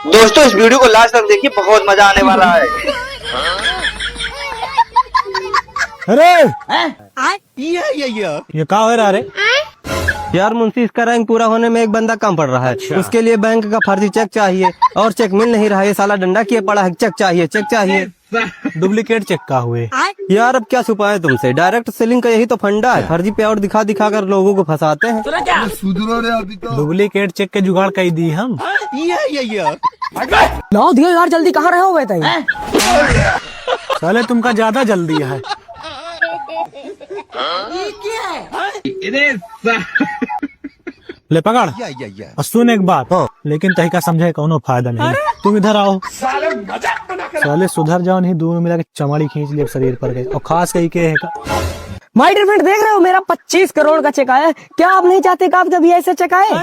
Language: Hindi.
दोस्तों इस वीडियो को लास्ट तक देखिए, बहुत मजा आने वाला है। अरे ये क्या हो रहा है? यार मुंशी, इसका रैंक पूरा होने में एक बंदा कम पड़ रहा है। उसके लिए बैंक का फर्जी चेक चाहिए और चेक मिल नहीं रहा है। ये साला डंडा किए पड़ा है। चेक चाहिए, चेक चाहिए। डुप्लीकेट चेक का हुए। यार अब क्या छुपाए तुमसे, डायरेक्ट सेलिंग का यही तो फंडा है। फर्जी पे और दिखा दिखा कर लोगों को फंसाते हैं। डुप्लीकेट चेक के जुगाड़ कर दी हम। लाओ दियो यार, जल्दी कहाँ रहे हो भाई? साले तुमका ज्यादा जल्दी है। ले पकड़ और सुन एक बात, लेकिन तही का समझे कोनो फायदा नहीं। तुम इधर आओ। साले सुधर जाओ, नहीं दोनों मिला के चमाड़ी खींच लिए शरीर पर गए। और खास कही के माय डियर फ्रेंड, देख रहे हो मेरा 25 करोड़ का चेक आया। क्या आप नहीं चाहते कि आप कभी ऐसे चेक आए?